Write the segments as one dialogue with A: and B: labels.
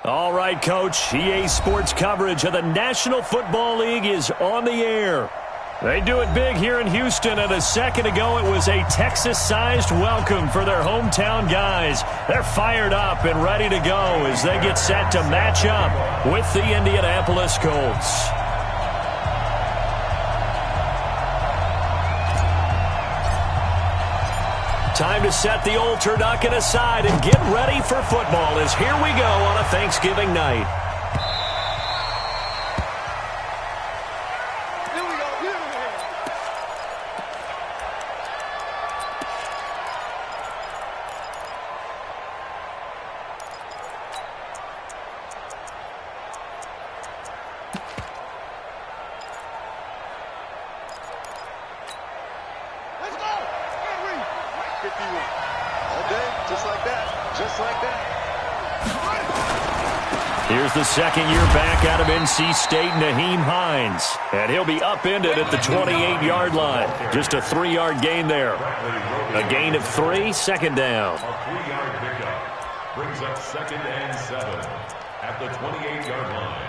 A: All right, Coach. EA Sports coverage of the National Football League is on the air. They do it big here in Houston, and a second ago it was a Texas-sized welcome for their hometown guys. They're fired up and ready to go as they get set to match up with the Indianapolis Colts. Time to set the old turducken aside and get ready for football as here we go on a Thanksgiving night. Here's the second year back out of NC State, Nyheim Hines. And he'll be upended at the 28-yard line. Just a 3-yard gain there. A gain of 3, second down.
B: A 3-yard pickup brings up 2nd and 7 at the 28-yard line.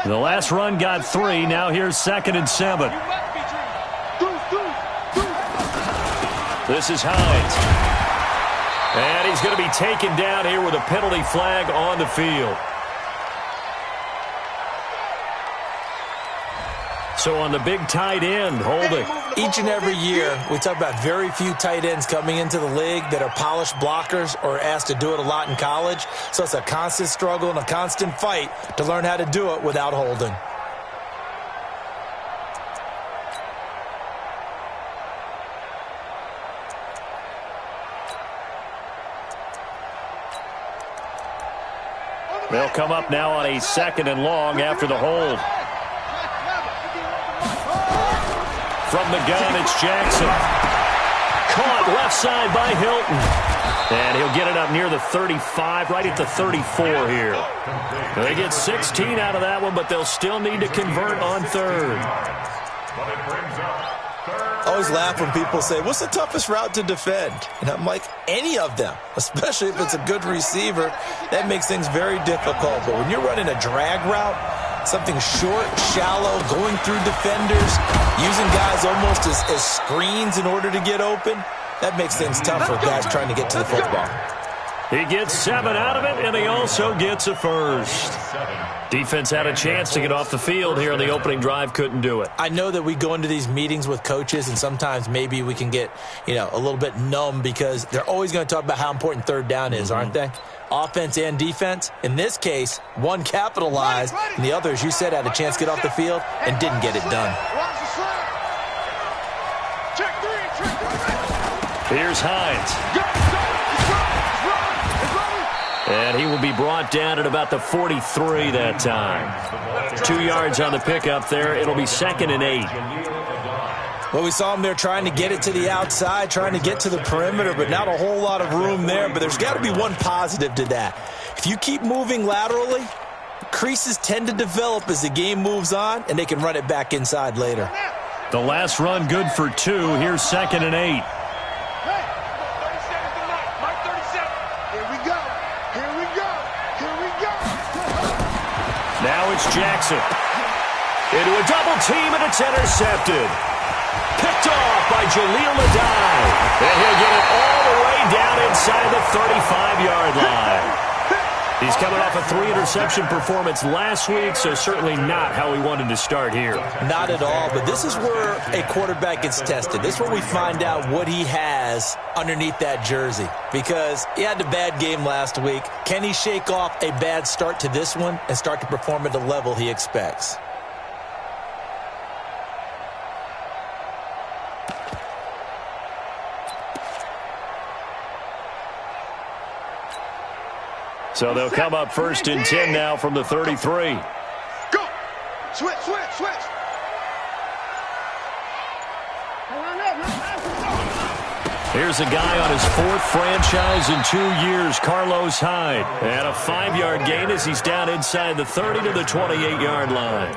A: The last run got 3. Now here's 2nd and 7. This is Hines. And he's going to be taken down here with a penalty flag on the field. So on the big tight end, holding.
C: Each and every year, we talk about very few tight ends coming into the league that are polished blockers or asked to do it a lot in college. So it's a constant struggle and a constant fight to learn how to do it without holding.
A: They'll come up now on a 2nd and long after the hold. From the gun, it's Jackson. Caught left side by Hilton. And he'll get it up near the 35, right at the 34 here. They get 16 out of that one, but they'll still need to convert on 3rd.
C: I always laugh when people say, what's the toughest route to defend? And I'm like, any of them, especially if it's a good receiver. That makes things very difficult. But when you're running a drag route, something short, shallow, going through defenders, using guys almost as screens in order to get open, that makes things tough for guys trying to get to the football.
A: He gets 7 out of it, and he also gets a first. Defense had a chance to get off the field here on the opening drive, couldn't do it.
C: I know that we go into these meetings with coaches, and sometimes maybe we can get, a little bit numb because they're always going to talk about how important 3rd down is, aren't they? Offense and defense. In this case, one capitalized, and the other, as you said, had a chance to get off the field and didn't get it done.
A: Here's Hines. And he will be brought down at about the 43 that time. 2 yards on the pickup there. It'll be 2nd and 8.
C: Well, we saw him there trying to get it to the outside, trying to get to the perimeter, but not a whole lot of room there. But there's got to be one positive to that. If you keep moving laterally, creases tend to develop as the game moves on, and they can run it back inside later.
A: The last run good for 2. Here's 2nd and 8. Now it's Jackson. Into a double team, and it's intercepted. Picked off by Jaleel Adai. And he'll get it all the way down inside the 35-yard line. He's coming off a 3-interception performance last week, so certainly not how he wanted to start here.
C: Not at all, but this is where a quarterback gets tested. This is where we find out what he has underneath that jersey, because he had a bad game last week. Can he shake off a bad start to this one and start to perform at the level he expects?
A: So they'll come up 1st and 10 now from the 33.
D: Go! Switch!
A: Here's a guy on his 4th franchise in 2 years, Carlos Hyde. And a 5-yard gain as he's down inside the 30 to the 28-yard line.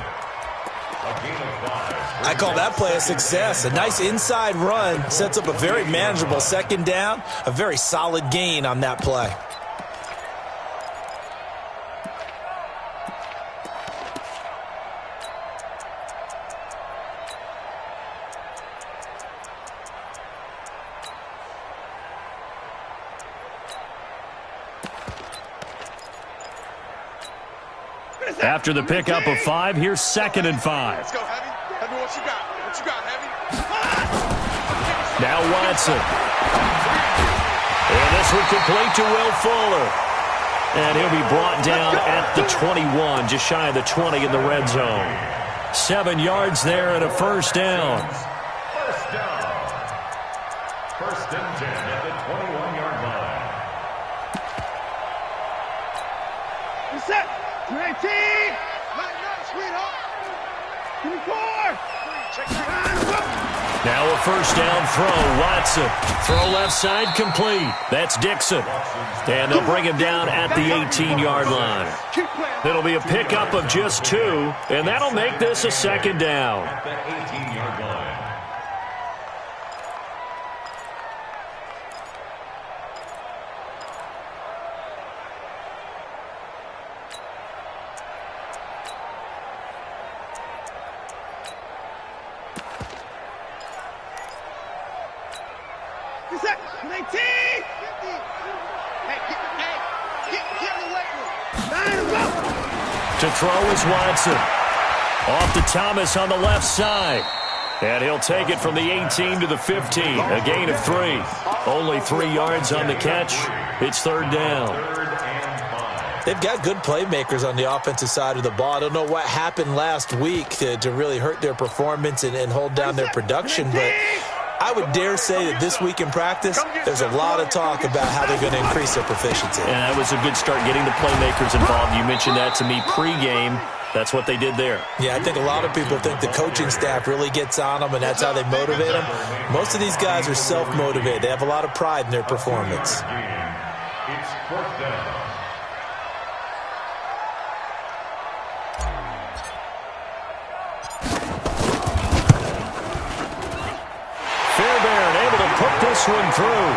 C: I call that play a success. A nice inside run sets up a very manageable second down, a very solid gain on that play.
A: After the pickup of 5, here's 2nd and 5.
D: Let's go, Heavy. Heavy, what you got? What you got, Heavy?
A: Now Watson. And this one complete to Will Fuller. And he'll be brought down at the 21, just shy of the 20 in the red zone. 7 yards there and a first down.
B: First down. First and 10 at the 21-yard line.
D: Reset. 19. Night, sweetheart. 24. Check
A: Now a first down throw. Watson. Throw left side complete. That's Dixon. And they'll bring him down at the 18-yard line. It'll be a pickup of just 2, and that'll make this a 2nd down.
B: At the 18-yard line.
D: Reset. 19. Hey, get in the weight room. 9, go.
A: To throw is Watson. Off to Thomas on the left side. And he'll take it from the 18 to the 15. A gain of 3. Only 3 yards on the catch. It's 3rd down.
C: They've got good playmakers on the offensive side of the ball. I don't know what happened last week to really hurt their performance and hold down their production, but I would dare say that this week in practice, there's a lot of talk about how they're going to increase their proficiency.
A: And that was a good start getting the playmakers involved. You mentioned that to me pregame. That's what they did there.
C: Yeah, I think a lot of people think the coaching staff really gets on them, and that's how they motivate them. Most of these guys are self-motivated. They have a lot of pride in their performance.
B: It's 4th down.
A: Fairbairn able to put this one through.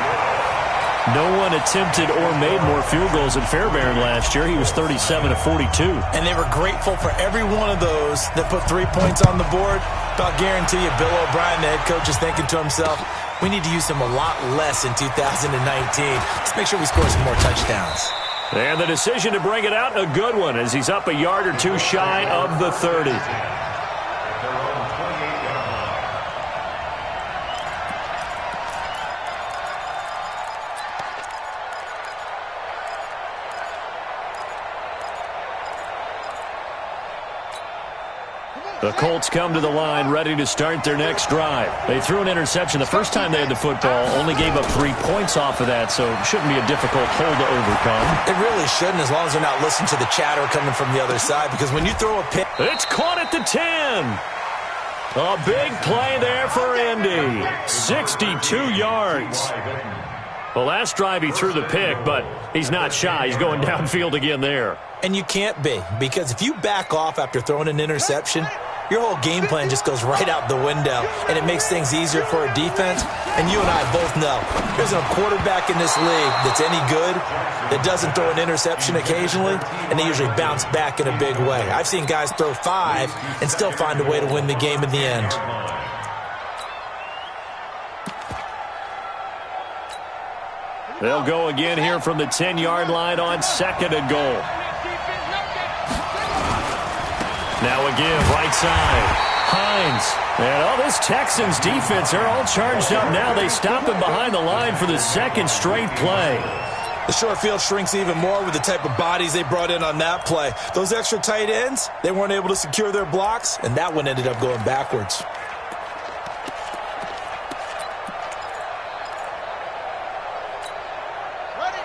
A: No one attempted or made more field goals than Fairbairn last year. He was 37 of 42.
C: And they were grateful for every one of those that put 3 points on the board. I'll guarantee you Bill O'Brien, the head coach, is thinking to himself, we need to use them a lot less in 2019. Let's make sure we score some more touchdowns.
A: And the decision to bring it out, a good one, as he's up a yard or 2 shy of the 30. The Colts come to the line ready to start their next drive. They threw an interception the first time they had the football, only gave up 3 points off of that, so it shouldn't be a difficult hole to overcome.
C: It really shouldn't, as long as they're not listening to the chatter coming from the other side, because when you throw a pick...
A: It's caught at the 10. A big play there for Indy. 62 yards. The last drive he threw the pick, but he's not shy. He's going downfield again there.
C: And you can't be, because if you back off after throwing an interception, your whole game plan just goes right out the window, and it makes things easier for a defense. And you and I both know there's a quarterback in this league that's any good that doesn't throw an interception occasionally, and they usually bounce back in a big way. I've seen guys throw 5 and still find a way to win the game in the end.
A: They'll go again here from the 10-yard line on 2nd and goal. Now again, right side. Hines. And all this Texans defense, they're all charged up now. They stop him behind the line for the 2nd straight play.
C: The short field shrinks even more with the type of bodies they brought in on that play. Those extra tight ends, they weren't able to secure their blocks, and that one ended up going backwards.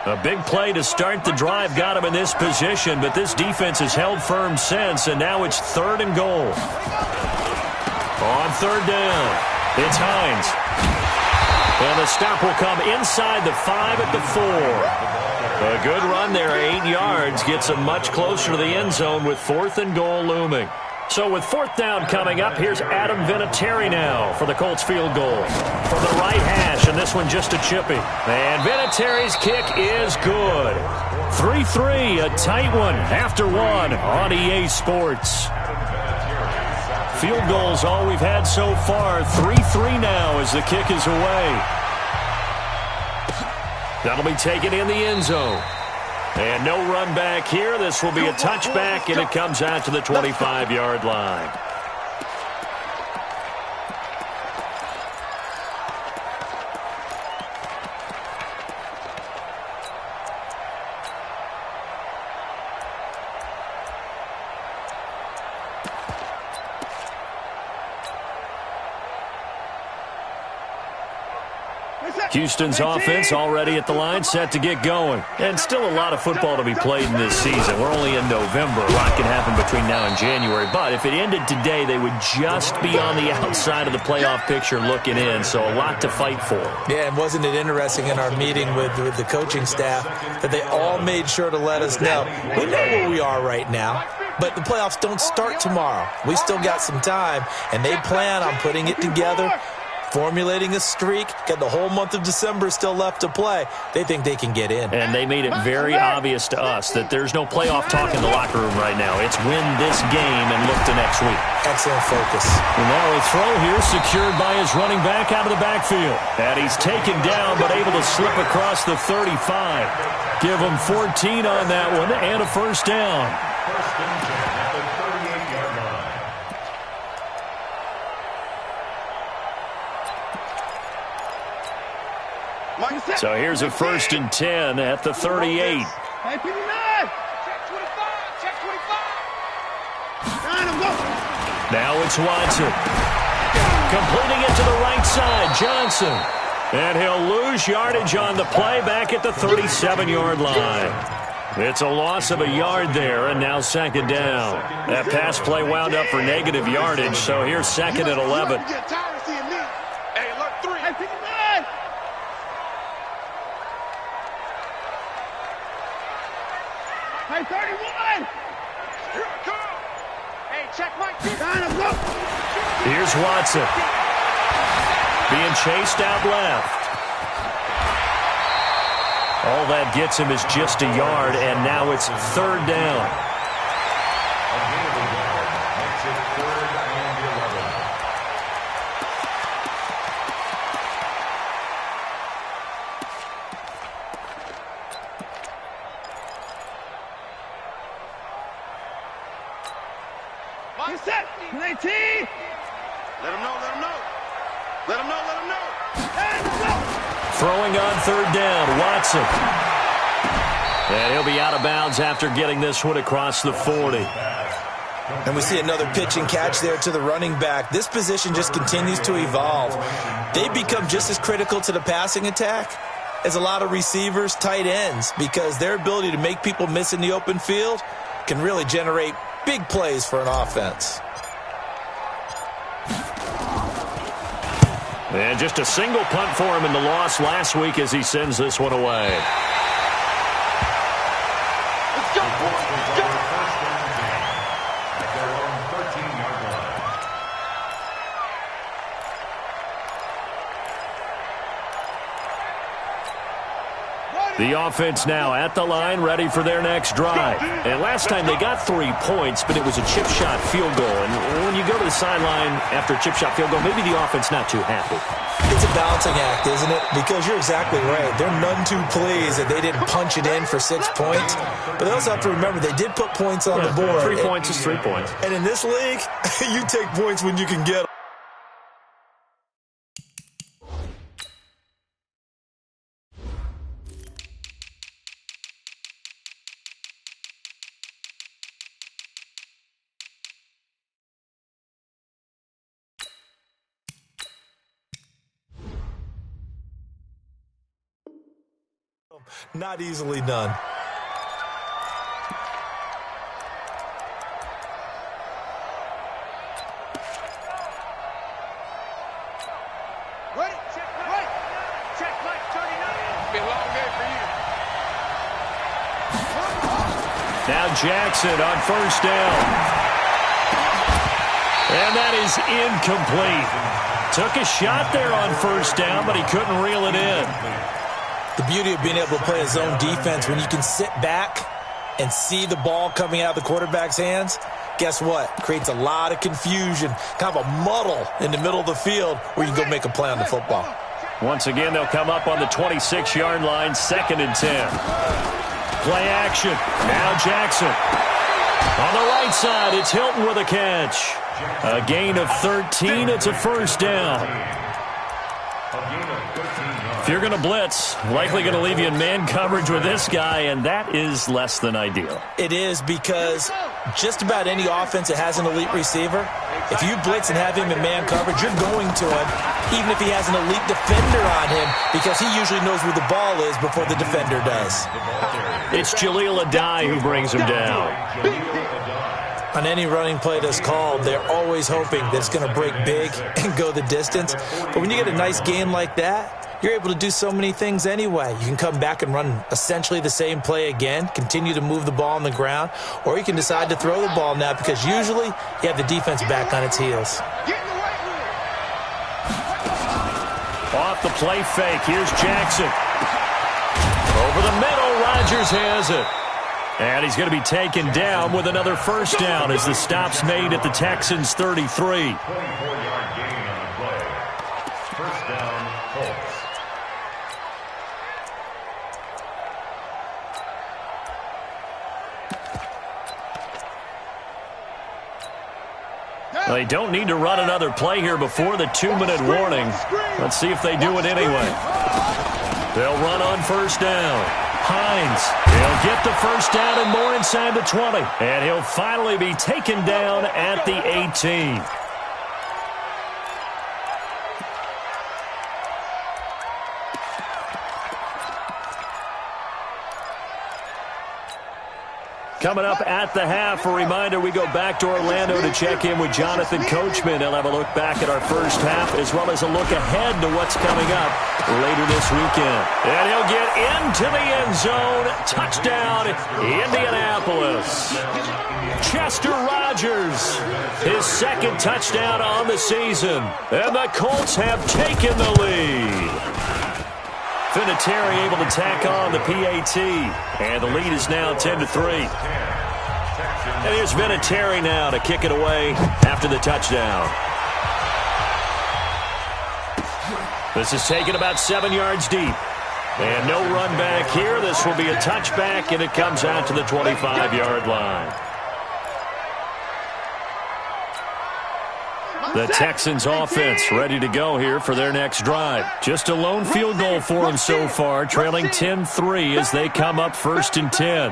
A: A big play to start the drive got him in this position, but this defense has held firm since, and now it's 3rd and goal. On 3rd down, it's Hines. And the stop will come inside the 5 at the 4. A good run there, 8 yards, gets him much closer to the end zone with 4th and goal looming. So with fourth down coming up, here's Adam Vinatieri now for the Colts field goal. From the right hash, and this one just a chippy. And Vinatieri's kick is good. 3-3, a tight one after one on EA Sports. Field goals all we've had so far. 3-3 now as the kick is away. That'll be taken in the end zone. And no run back here. This will be a touchback, and it comes out to the 25-yard line. Houston's offense already at the line, set to get going. And still a lot of football to be played in this season. We're only in November. A lot can happen between now and January. But if it ended today, they would just be on the outside of the playoff picture looking in. So a lot to fight for.
C: Yeah, and wasn't it interesting in our meeting with the coaching staff that they all made sure to let us know, we know where we are right now, but the playoffs don't start tomorrow. We still got some time, and they plan on putting it together, formulating a streak, got the whole month of December still left to play. They think they can get in.
A: And they made it very obvious to us that there's no playoff talk in the locker room right now. It's win this game and look to next week.
C: Excellent focus.
A: And now a throw here secured by his running back out of the backfield. And he's taken down but able to slip across the 35. Give him 14 on that one and a first down.
B: First and 10 at the 38-yard line.
A: So here's a first and 10 at the 38.
D: Hey, 59. Check 25. Check 25.
A: Now it's Watson. Completing it to the right side, Johnson. And he'll lose yardage on the play back at the 37-yard line. It's a loss of a yard there, and now second down. That pass play wound up for negative yardage, so here's second and 11.
D: Hey, look, 3. Hey, 59. Hey, 31. Here I come. Hey, check my kick.
A: Here's Watson. Being chased out left. All that gets him is just a yard, and now it's third down.
B: Available yard makes it 3rd and 11.
D: Get set. 19. Let him know, let him know. Let him know, let him know. Hey, let's go.
A: Throwing on third down, Watson. And he'll be out of bounds after getting this one across the 40.
C: And we see another pitch and catch there to the running back. This position just continues to evolve. They become just as critical to the passing attack as a lot of receivers, tight ends, because their ability to make people miss in the open field can really generate big plays for an offense.
A: And just a single punt for him in the loss last week as he sends this one away.
D: Let's go, boys. Let's go.
B: First and 10 at their own 13-yard line.
A: The offense now at the line, ready for their next drive. And last time they got 3 points, but it was a chip shot field goal. And when you go to the sideline after a chip shot field goal, maybe the offense not too happy.
C: It's a balancing act, isn't it? Because you're exactly right. They're none too pleased that they didn't punch it in for 6 points. But they also have to remember they did put points on the board.
A: 3 points is 3 points.
C: And in this league, you take points when you can get them. Not easily done.
D: Ready? Check right. Check right. 39. Be a long day for you.
A: Now Jackson on first down. And that is incomplete. Took a shot there on first down, but he couldn't reel it in.
C: The beauty of being able to play a zone defense when you can sit back and see the ball coming out of the quarterback's hands, guess what? Creates a lot of confusion, kind of a muddle in the middle of the field where you can go make a play on the football.
A: Once again, they'll come up on the 26-yard line, 2nd and 10. Play action. Now Jackson. On the right side, it's Hilton with a catch. A gain of 13. It's a first down. If you're going to blitz, likely going to leave you in man coverage with this guy, and that is less than ideal.
C: It is, because just about any offense that has an elite receiver, if you blitz and have him in man coverage, you're going to him, even if he has an elite defender on him, because he usually knows where the ball is before the defender does.
A: It's Jaleel Adai who brings him down.
C: On any running play that's called, they're always hoping that it's going to break big and go the distance. But when you get a nice game like that, you're able to do so many things anyway. You can come back and run essentially the same play again, continue to move the ball on the ground, or you can decide to throw the ball now, because usually you have the defense back on its heels.
A: Off the play fake, here's Jackson. Over the middle, Rodgers has it. And he's going to be taken down with another first down as the stop's made at the Texans' 33. 24-yard gain on the play. First down, Colts. Well, they don't need to run another play here before the 2-minute warning. Let's see if they do it anyway. They'll run on first down. Hines, he'll get the first down and more inside the 20. And he'll finally be taken down at the 18. Coming up at the half, a reminder, we go back to Orlando to check in with Jonathan Coachman. He'll have a look back at our first half as well as a look ahead to what's coming up later this weekend. And he'll get into the end zone. Touchdown, Indianapolis. Chester Rogers, his 2nd touchdown on the season. And the Colts have taken the lead. Vinatieri able to tack on the PAT, and the lead is now 10-3. And here's Vinatieri now to kick it away after the touchdown. This is taken about 7 yards deep. And no run back here. This will be a touchback, and it comes out to the 25-yard line. The Texans offense ready to go here for their next drive. Just a lone field goal for them so far, trailing 10-3 as they come up 1st and 10.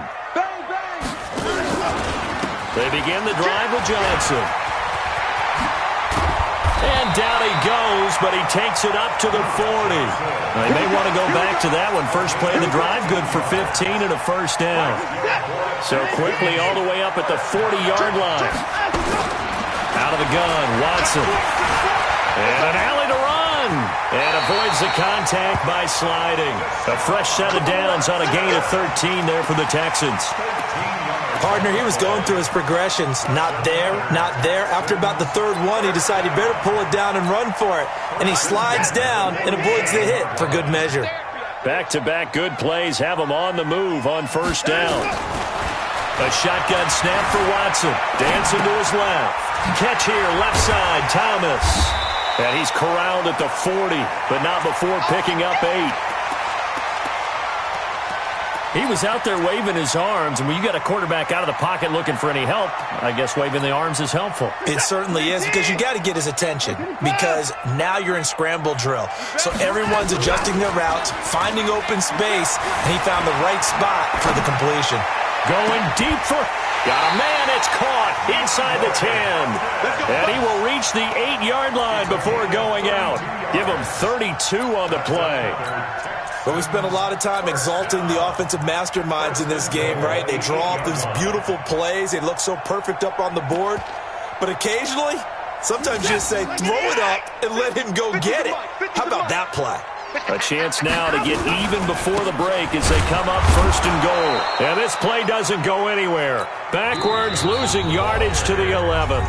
A: They begin the drive with Johnson. And down he goes, but he takes it up to the 40. They may want to go back to that one. First play of the drive, good for 15 and a first down. So quickly all the way up at the 40-yard line. Out of the gun, Watson. And an alley to run. And avoids the contact by sliding. A fresh set of downs on a gain of 13 there for the Texans.
C: Partner, he was going through his progressions. Not there, not there. After about the 3rd one, he decided he better pull it down and run for it. And he slides down and avoids the hit for good measure.
A: Back-to-back good plays have him on the move on first down. A shotgun snap for Watson. Dancing to his left. Catch here, left side, Thomas. And he's corralled at the 40, but not before picking up 8. He was out there waving his arms, and when you got a quarterback out of the pocket looking for any help, I guess waving the arms is helpful.
C: It certainly is, because you got to get his attention, because now you're in scramble drill. So everyone's adjusting their routes, finding open space, and he found the right spot for the completion.
A: Going deep for... Got a man, it's caught inside the 10. And he will reach the 8-yard line before going out. Give him 32 on the play.
C: But we spent a lot of time exalting the offensive masterminds in this game, right? They draw up these beautiful plays. They look so perfect up on the board. But occasionally, sometimes you just say, throw it up and let him go get it. How about that play?
A: A chance now to get even before the break as they come up 1st and goal. And this play doesn't go anywhere. Backwards, losing yardage to the 11.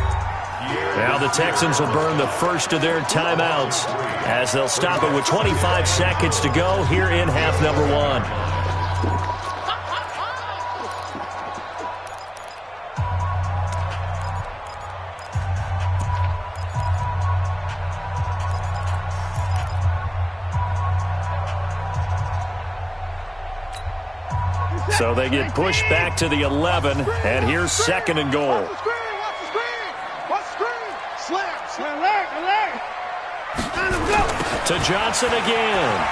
A: Now the Texans will burn the first of their timeouts as they'll stop it with 25 seconds to go here in half number 1. So they get pushed back to the 11, and here's second and goal.
D: Watch the screen! Watch the screen! Slam! Alert! Let him go!
A: To Johnson again.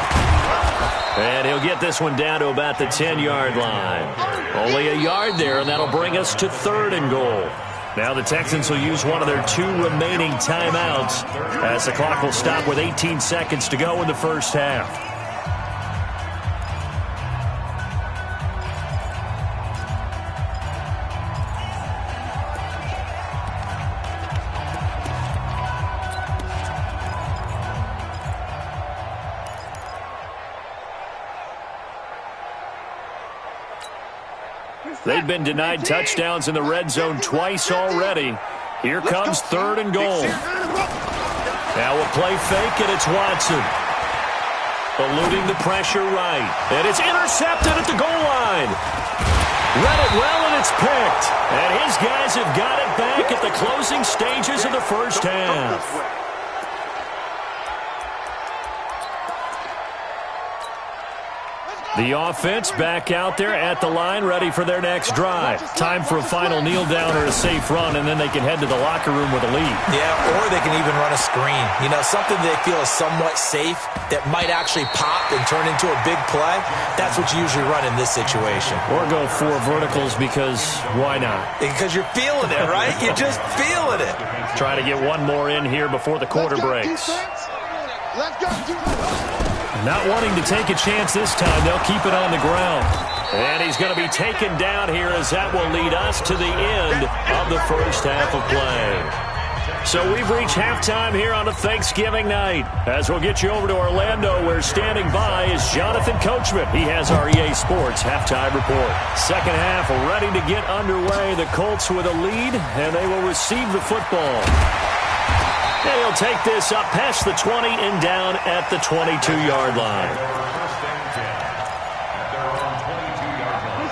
A: And he'll get this one down to about the 10-yard line. Only a yard there, and that'll bring us to third and goal. Now the Texans will use one of their 2 remaining timeouts as the clock will stop with 18 seconds to go in the first half. They've been denied touchdowns in the red zone twice already. Here comes third and goal. Now a play fake, and it's Watson. Eluding the pressure right. And it's intercepted at the goal line. Read it well, and it's picked. And his guys have got it back at the closing stages of the first half. The offense back out there at the line, ready for their next drive. Time for a final kneel down or a safe run, and then they can head to the locker room with a lead.
C: Yeah, or they can even run a screen. You know, something they feel is somewhat safe that might actually pop and turn into a big play. That's what you usually run in this situation.
A: Or go 4 verticals because why not?
C: Because you're feeling it, right? You're just feeling it.
A: Try to get one more in here before the quarter breaks.
D: Let's go,
A: Not wanting to take a chance this time, they'll keep it on the ground. And he's going to be taken down here as that will lead us to the end of the first half of play. So we've reached halftime here on a Thanksgiving night. As we'll get you over to Orlando, where standing by is Jonathan Coachman. He has our EA Sports halftime report. Second half ready to get underway. The Colts with a lead, and they will receive the football. And he'll take this up past the 20 and down at the 22-yard line.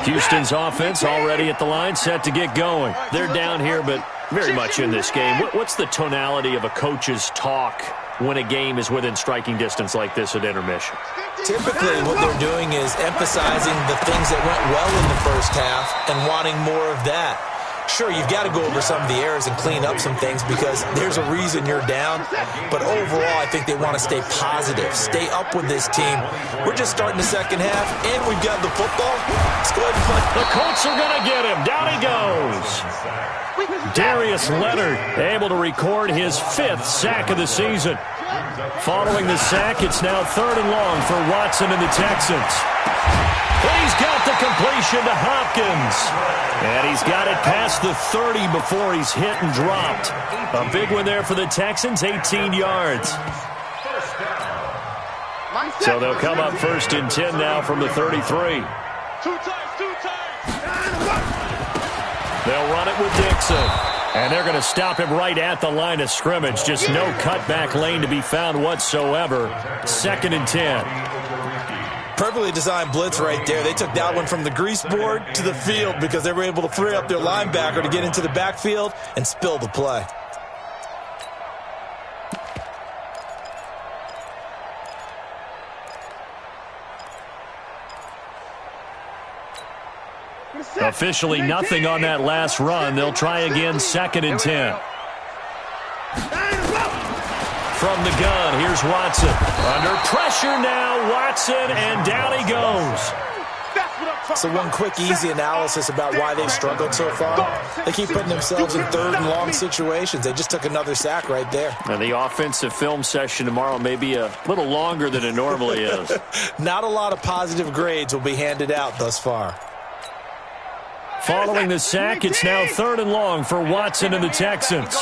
A: Houston's offense already at the line, set to get going. They're down here, but very much in this game. What's the tonality of a coach's talk when a game is within striking distance like this at intermission?
C: Typically, what they're doing is emphasizing the things that went well in the first half and wanting more of that. Sure, you've got to go over some of the errors and clean up some things because there's a reason you're down. But overall, I think they want to stay positive, stay up with this team. We're just starting the second half, and we've got the football. Let's go ahead and play.
A: The Colts are going to get him. Down he goes. Darius Leonard able to record his 5th sack of the season. Following the sack, it's now third and long for Watson and the Texans. He's got the completion to Hopkins. And he's got it past the 30 before he's hit and dropped. A big one there for the Texans, 18 yards. So they'll come up first and 10 now from the 33.
D: Two times.
A: They'll run it with Dixon. And they're going to stop him right at the line of scrimmage. Just no cutback lane to be found whatsoever. Second and 10.
C: Perfectly designed blitz right there. They took that one from the grease board to the field because they were able to free up their linebacker to get into the backfield and spill the play.
A: Officially nothing on that last run. They'll try again, second and 10. From the gun, here's Watson. Under pressure now, Watson, and down he goes.
C: So one quick, easy analysis about why they've struggled so far. They keep putting themselves in third and long situations. They just took another sack right there.
A: And the offensive film session tomorrow may be a little longer than it normally is.
C: Not a lot of positive grades will be handed out thus far.
A: Following the sack, it's now third and long for Watson and the Texans.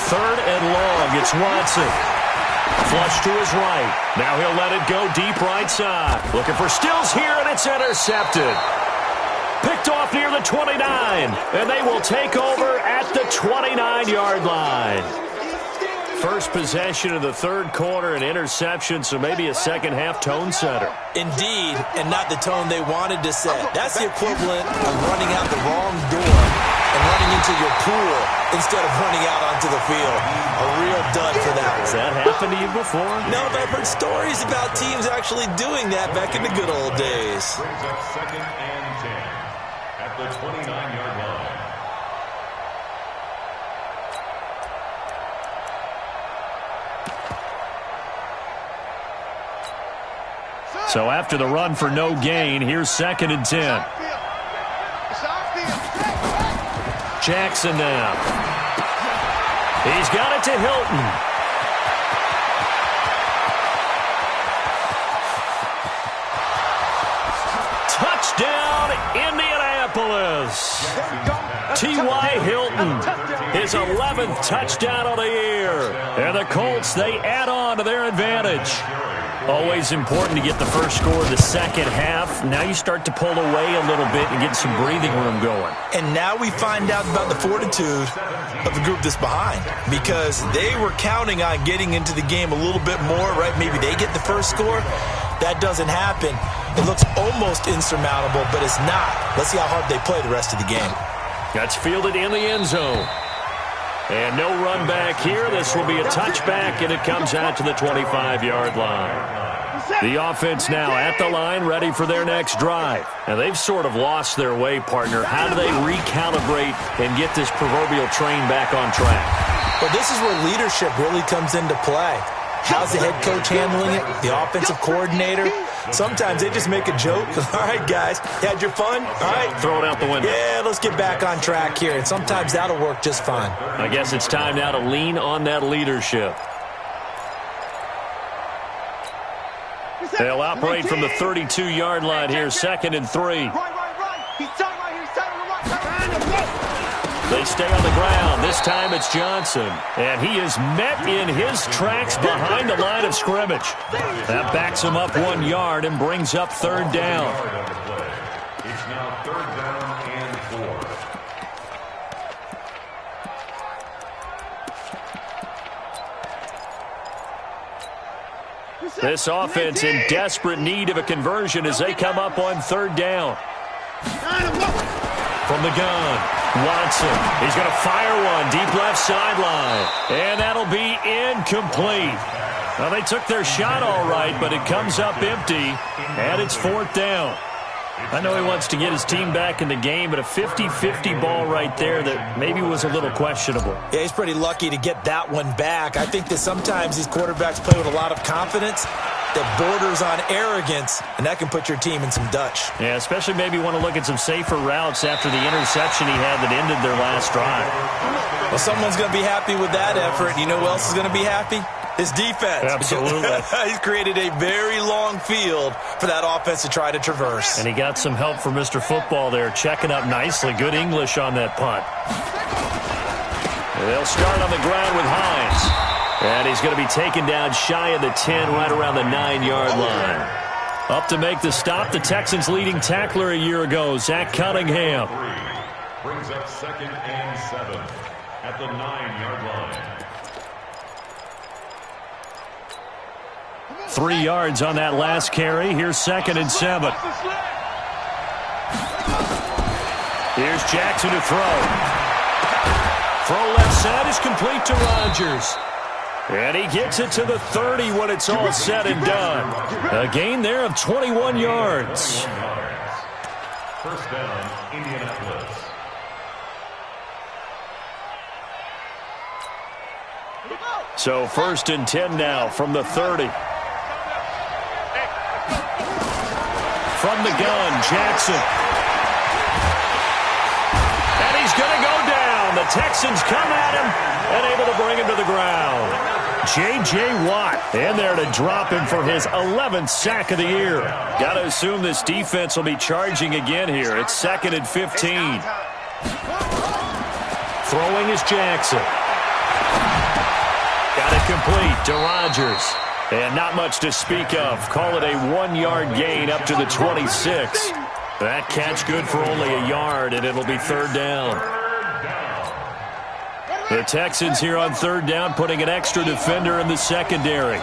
A: Third and long, it's Watson. Flush to his right. Now he'll let it go deep right side. Looking for Stills here, and it's intercepted. Picked off near the 29, and they will take over at the 29-yard line. First possession of the third quarter, an interception, so maybe a second-half tone setter.
C: Indeed, and not the tone they wanted to set. That's the equivalent of running out the wrong door and running into your pool instead of running out onto the field. A real dud for that.
A: Has that happened to you before?
C: No, but I've heard stories about teams actually doing that back in the good old days.
B: Brings up 2nd and 10 at the 29-yard line.
A: So after the run for no gain, here's 2nd and 10. Jackson now. He's got it to Hilton. Touchdown, Indianapolis. T.Y. Hilton, his 11th touchdown of the year. And the Colts, they add on to their advantage. Always important to get the first score of the second half. Now you start to pull away a little bit and get some breathing room going.
C: And now we find out about the fortitude of the group that's behind, because they were counting on getting into the game a little bit more, right? Maybe they get the first score. That doesn't happen. It looks almost insurmountable, but it's not. Let's see how hard they play the rest of the game.
A: That's fielded in the end zone. And no run back here. This will be a touchback, and it comes out to the 25-yard line. The offense now at the line, ready for their next drive. Now, they've sort of lost their way, partner. How do they recalibrate and get this proverbial train back on track?
C: Well, this is where leadership really comes into play. How's the head coach handling it? The offensive coordinator? Sometimes they just make a joke. All right, guys, you had your fun? All right.
A: Throw it out the window.
C: Yeah, let's get back on track here. And sometimes that'll work just fine.
A: I guess it's time now to lean on that leadership. They'll operate from the 32-yard line here, 2nd and 3. They stay on the ground. This time it's Johnson. And he is met in his tracks behind the line of scrimmage. That backs him up 1 yard and brings up 3rd down.
B: It's now 3rd down and 4.
A: This offense in desperate need of a conversion as they come up on 3rd down. From the gun, Watson. He's going to fire one deep left sideline. And that'll be incomplete. Well, they took their shot all right, but it comes up empty, and it's 4th down. I know he wants to get his team back in the game, but a 50-50 ball right there that maybe was a little questionable.
C: Yeah, he's pretty lucky to get that one back. I think that sometimes these quarterbacks play with a lot of confidence that borders on arrogance, and that can put your team in some Dutch.
A: Yeah, especially maybe want to look at some safer routes after the interception he had that ended their last drive.
C: Well, someone's going to be happy with that effort. You know who else is going to be happy? His defense.
A: Absolutely.
C: He's created a very long field for that offense to try to traverse.
A: And he got some help from Mr. Football there, checking up nicely. Good English on that punt. And they'll start on the ground with Hines. And he's going to be taken down shy of the 10, right around the 9-yard line. Up to make the stop, the Texans' leading tackler a year ago, Zach Cunningham.
B: Brings up 2nd and 7 at the 9-yard line.
A: 3 yards on that last carry. Here's 2nd and 7. Here's Jackson to throw. Throw left side is complete to Rodgers. And he gets it to the 30 when it's all said and done. A gain there of 21 yards.
B: 1st down, Indianapolis.
A: So 1st and 10 now from the 30. From the gun, Jackson. And he's going to go down. The Texans come at him and able to bring him to the ground. J.J. Watt in there to drop him for his 11th sack of the year. Got to assume this defense will be charging again here. It's 2nd and 15. Throwing is Jackson. Got it incomplete to Rodgers. And not much to speak of. Call it a 1-yard gain up to the 26. That catch good for only a yard, and it'll be third down. The Texans here on third down, putting an extra defender in the secondary.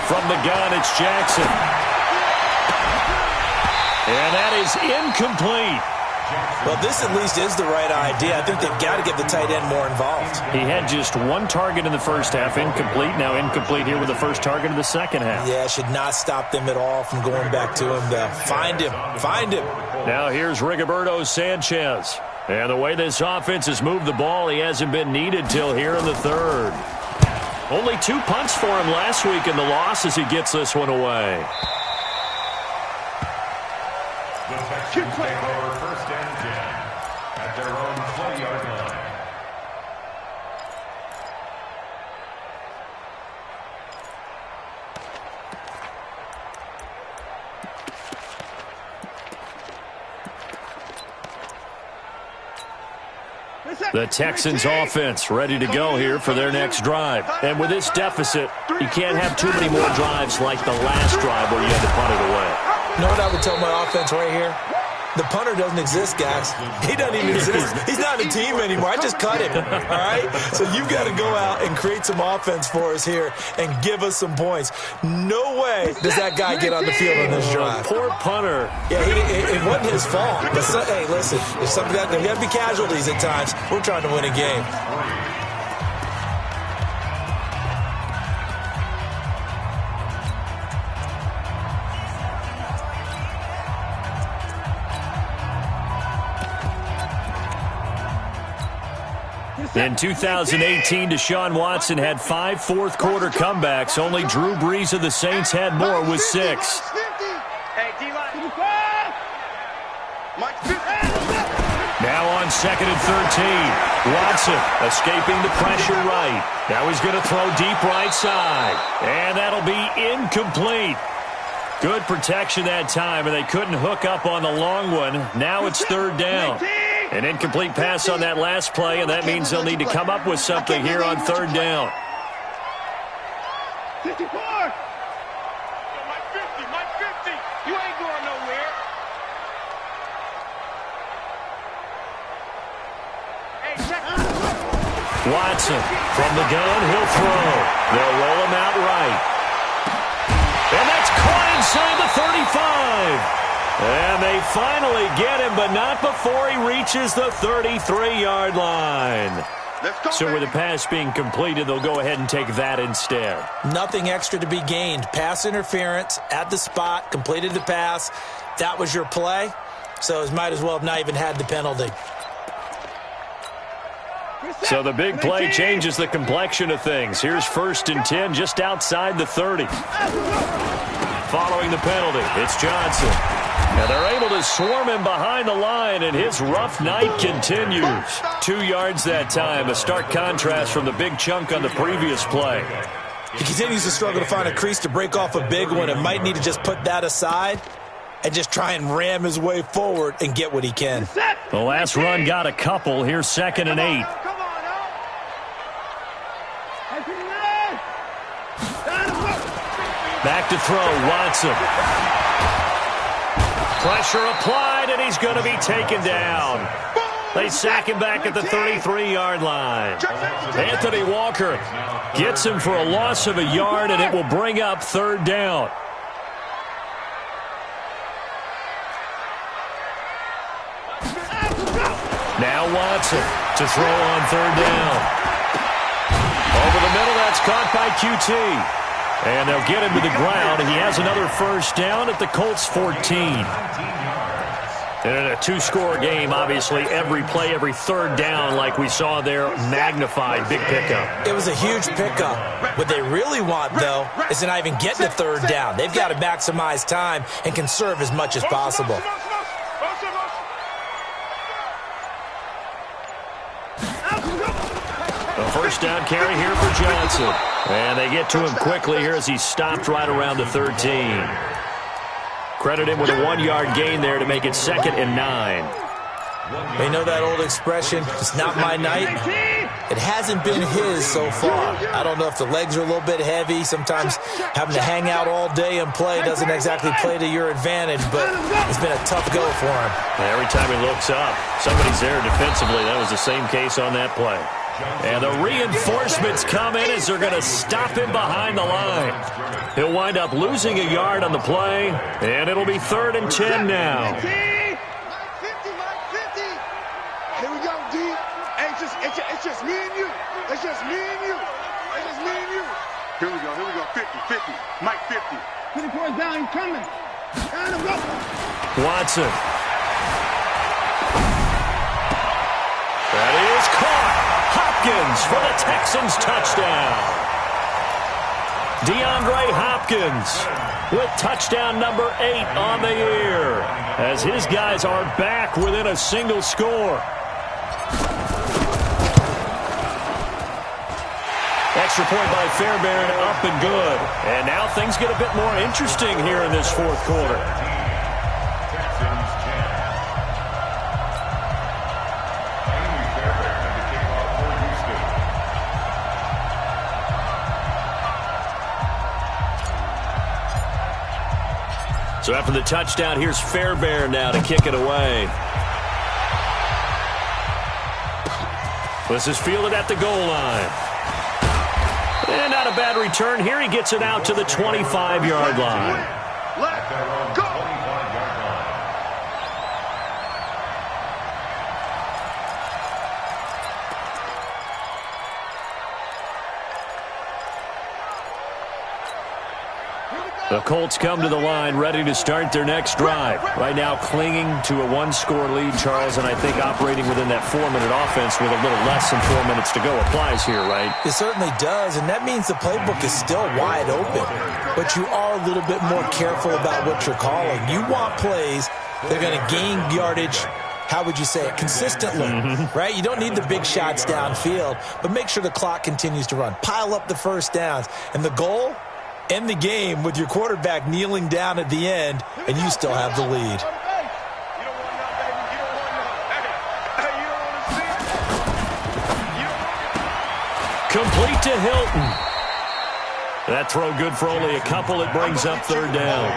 A: From the gun, it's Jackson. And that is incomplete.
C: Well, this at least is the right idea. I think they've got to get the tight end more involved.
A: He had just one target in the first half, incomplete. Now incomplete here with the first target of the second half.
C: Yeah, should not stop them at all from going back to him, though. Find him. Find him.
A: Now here's Rigoberto Sanchez. And the way this offense has moved the ball, he hasn't been needed till here in the third. Only 2 punts for him last week in the loss as he gets this one away.
B: The Texans take over first and 10 at their own 20-yard line.
A: The Texans offense ready to go here for their next drive. And with this deficit, you can't have too many more drives like the last drive where you had to punt it away.
C: You know what I would tell my offense right here? The punter doesn't exist, guys. He doesn't even exist. He's not a team anymore. I just cut him, all right? So you've got to go out and create some offense for us here and give us some points. No way does that guy get on the field on this drive.
A: Poor punter.
C: Yeah, it wasn't his fault. But hey, listen, if something there got to be casualties at times. We're trying to win a game.
A: In 2018, Deshaun Watson had 5 fourth-quarter comebacks. Only Drew Brees of the Saints had more with 6. Now on second and 13. Watson escaping the pressure right. Now he's going to throw deep right side. And that'll be incomplete. Good protection that time, and they couldn't hook up on the long one. Now it's third down. An incomplete pass on that last play, and that means they'll need to come up with something here on third down.
D: 54. My 50. You ain't going nowhere.
A: Watson from the gun, he'll throw. They'll roll him out right. And that's caught inside the 35. And they finally get him, but not before he reaches the 33-yard line. So with the pass being completed, they'll go ahead and take that instead.
C: Nothing extra to be gained. Pass interference at the spot, completed the pass. That was your play, so it might as well have not even had the penalty.
A: So the big play changes the complexion of things. Here's first and 10 just outside the 30. Following the penalty, it's Johnson. And they're able to swarm him behind the line, and his rough night continues. 2 yards that time, a stark contrast from the big chunk on the previous play.
C: He continues to struggle to find a crease to break off a big one and might need to just put that aside and just try and ram his way forward and get what he can.
A: The last run got a couple. Here's second and 8. Back to throw, Watson. Pressure applied, and he's going to be taken down. They sack him back at the 33-yard line. Anthony Walker gets him for a loss of a yard, and it will bring up third down. Now Watson to throw on third down. Over the middle, that's caught by QT. And they'll get him to the ground. He has another first down at the Colts 14. And in a 2-score game, obviously, every play, every third down, like we saw there, magnified, big pickup.
C: It was a huge pickup. What they really want, though, is to not even get to third down. They've got to maximize time and conserve as much as possible.
A: A first down carry here for Johnson. And they get to him quickly here as he stopped right around the 13. Credit him with a 1-yard gain there to make it second and 9.
C: They know that old expression, it's not my night. It hasn't been his so far. I don't know if the legs are a little bit heavy. Sometimes having to hang out all day and play doesn't exactly play to your advantage, but it's been a tough go for him.
A: Every time he looks up, somebody's there defensively. That was the same case on that play. And the reinforcements come in as they're going to stop him behind the line. He'll wind up losing a yard on the play, and it'll be 3rd and 10 now.
D: Here we go, D. Hey, it's just me and you. It's just me and you. It's just me and you. Here we go. 50. Mike 50. 24 down, he's coming. Down him, go.
A: Watson. That is caught. Hopkins for the Texans touchdown. DeAndre Hopkins with touchdown number 8 on the year as his guys are back within a single score. Extra point by Fairbairn, up and good. And now things get a bit more interesting here in this 4th quarter. So after the touchdown, here's Fairbairn now to kick it away. This is fielded at the goal line. And not a bad return here. He gets it out to the 25-yard line.
D: Let's go.
A: The Colts come to the line ready to start their next drive. Right now clinging to a 1-score lead, Charles, and I think operating within that 4-minute offense with a little less than 4 minutes to go applies here, right?
C: It certainly does, and that means the playbook is still wide open. But you are a little bit more careful about what you're calling. You want plays that are going to gain yardage, how would you say it, consistently, right? You don't need the big shots downfield, but make sure the clock continues to run. Pile up the first downs. And the goal? End the game with your quarterback kneeling down at the end, and you still have the lead.
A: Complete to Hilton. That throw good for only a couple. It brings up 3rd down.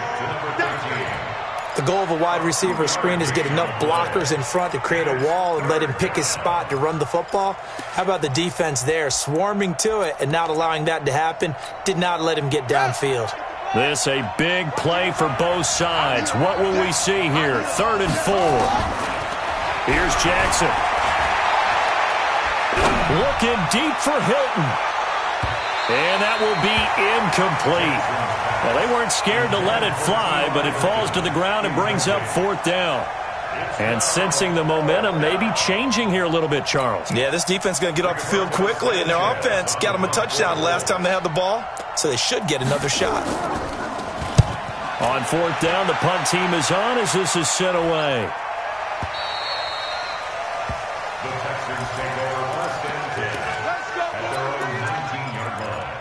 C: The goal of a wide receiver screen is get enough blockers in front to create a wall and let him pick his spot to run the football. How about the defense there, swarming to it and not allowing that to happen? Did not let him get downfield.
A: This a big play for both sides. What will we see here? 3rd and 4. Here's Jackson. Looking deep for Hilton. And that will be incomplete. Well, they weren't scared to let it fly, but it falls to the ground and brings up 4th down. And sensing the momentum may be changing here a little bit, Charles.
C: Yeah, this defense is going to get off the field quickly, and their offense got them a touchdown last time they had the ball, so they should get another shot.
A: On 4th down, the punt team is on as this is sent away.
B: The Texans take over 1st and 10 at their own 19-yard line.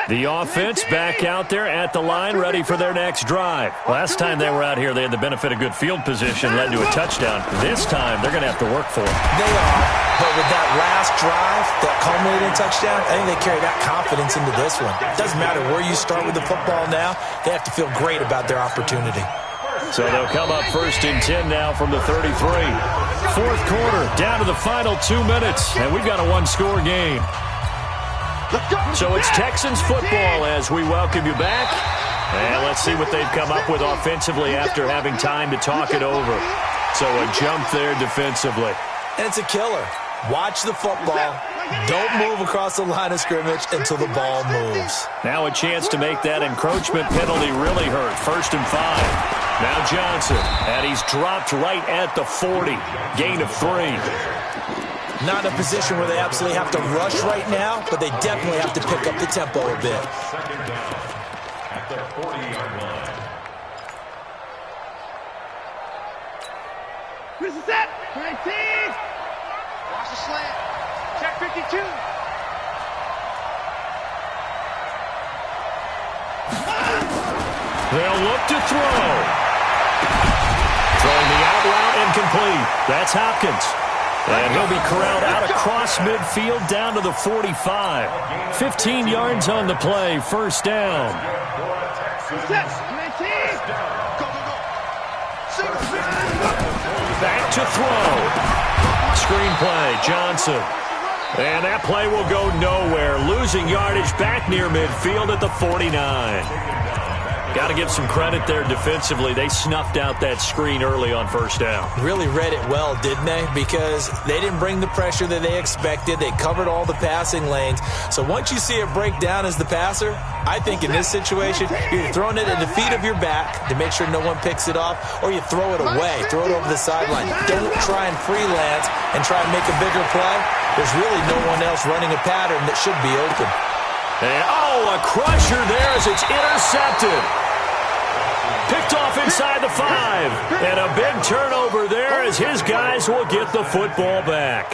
A: The offense back out there at the line, ready for their next drive. Last time they were out here, they had the benefit of good field position, led to a touchdown. This time, they're going to have to work for it.
C: They are, but with that last drive that culminated in touchdown, I think they carry that confidence into this one. It doesn't matter where you start with the football now. They have to feel great about their opportunity.
A: So they'll come up 1st and 10 now from the 33. 4th quarter, down to the final 2 minutes, and we've got a 1-score game. So it's Texans football as we welcome you back. And let's see what they've come up with offensively after having time to talk it over. So a jump there defensively.
C: And it's a killer. Watch the football. Don't move across the line of scrimmage until the ball moves.
A: Now a chance to make that encroachment penalty really hurt. 1st and 5. Now Johnson, and he's dropped right at the 40. Gain of 3.
C: Not in a position where they absolutely have to rush right now, but they definitely have to pick up the tempo a bit.
B: 2nd down at the 40-yard line.
D: Chris is set. 19. Watch the slant. Check 52.
A: They'll look to throw. Throwing the out route incomplete. That's Hopkins. And he'll be corralled out across midfield down to the 45. 15 yards on the play. First down.
D: Set. 19. Go, go, go.
A: Back to throw. Screen play, Johnson. And that play will go nowhere. Losing yardage back near midfield at the 49. Got to give some credit there defensively. They snuffed out that screen early on first down.
C: Really read it well, didn't they? Because they didn't bring the pressure that they expected. They covered all the passing lanes. So once you see it break down as the passer, I think in this situation, you're throwing it at the feet of your back to make sure no one picks it off, or you throw it away, throw it over the sideline. Don't try and freelance and try and make a bigger play. There's really no one else running a pattern that should be open.
A: And, a crusher there as it's intercepted. Picked off inside the 5. And a big turnover there as his guys will get the football back.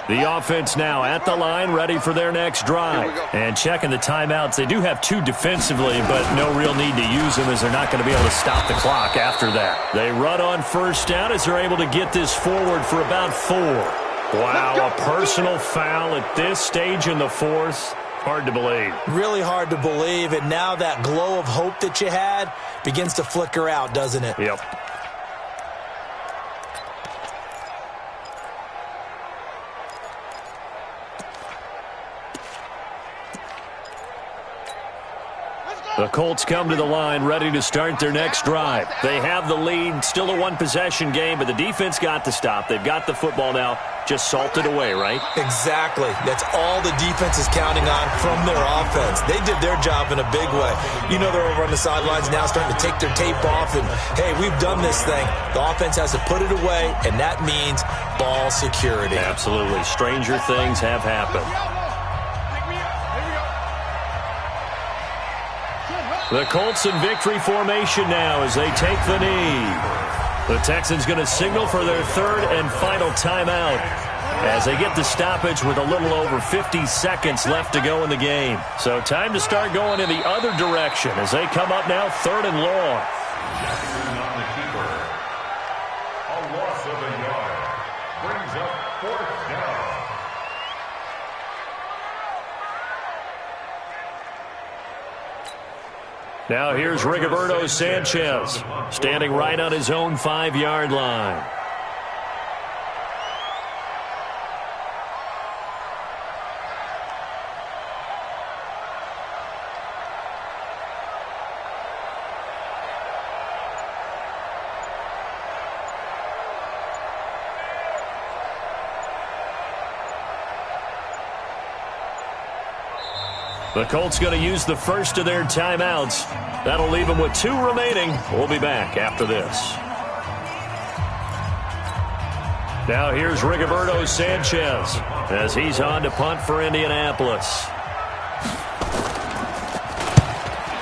A: The offense now at the line, ready for their next drive. And checking the timeouts. They do have 2 defensively, but no real need to use them as they're not going to be able to stop the clock after that. They run on first down as they're able to get this forward for about 4. Wow, a personal foul at this stage in the 4th. Hard to believe.
C: Really hard to believe, and now that glow of hope that you had begins to flicker out, doesn't it?
A: Yep. The Colts come to the line ready to start their next drive. They have the lead, still a 1-possession game, but the defense got the stop. They've got the football now, just salted away, right?
C: Exactly. That's all the defense is counting on from their offense. They did their job in a big way. You know they're over on the sidelines now starting to take their tape off, and, hey, we've done this thing. The offense has to put it away, and that means ball security.
A: Absolutely. Stranger things have happened. The Colts in victory formation now as they take the knee. The Texans going to signal for their 3rd and final timeout as they get the stoppage with a little over 50 seconds left to go in the game. So time to start going in the other direction as they come up now 3rd and long.
B: On the keeper. A loss of a yard. Brings up 4th down.
A: Now here's Rigoberto Sanchez, standing right on his own 5-yard line. The Colts going to use the first of their timeouts. That'll leave them with 2 remaining. We'll be back after this. Now here's Rigoberto Sanchez as he's on to punt for Indianapolis.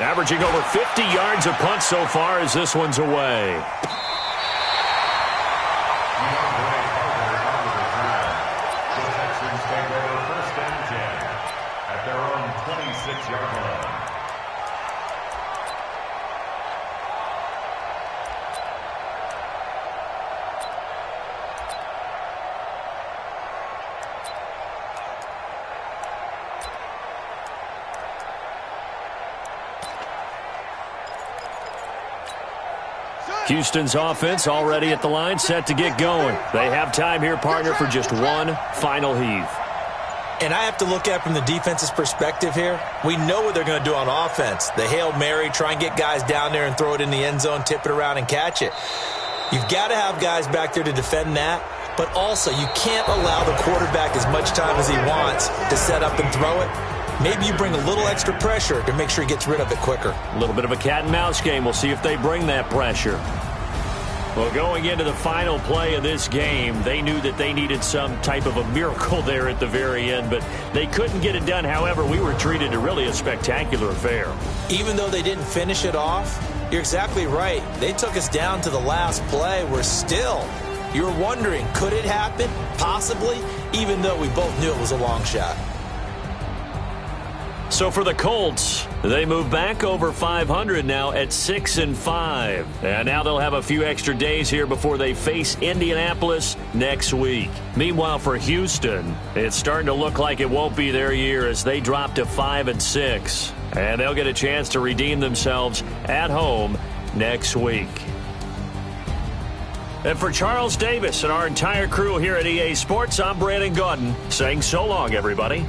A: Averaging over 50 yards a punt so far as this one's away. Houston's offense already at the line, set to get going. They have time here, partner, for just one final heave.
C: And I have to look at it from the defense's perspective here. We know what they're going to do on offense. The Hail Mary, try and get guys down there and throw it in the end zone, tip it around and catch it. You've got to have guys back there to defend that, but also you can't allow the quarterback as much time as he wants to set up and throw it. Maybe you bring a little extra pressure to make sure he gets rid of it quicker.
A: A little bit of a cat and mouse game. We'll see if they bring that pressure. Well, going into the final play of this game, they knew that they needed some type of a miracle there at the very end, but they couldn't get it done. However, we were treated to really a spectacular affair.
C: Even though they didn't finish it off, you're exactly right. They took us down to the last play. We're still, you're wondering, could it happen? Possibly, even though we both knew it was a long shot.
A: So for the Colts, they move back over 500 now at 6-5. And now they'll have a few extra days here before they face Indianapolis next week. Meanwhile, for Houston, it's starting to look like it won't be their year as they drop to 5-6. And they'll get a chance to redeem themselves at home next week. And for Charles Davis and our entire crew here at EA Sports, I'm Brandon Gaudin saying so long, everybody.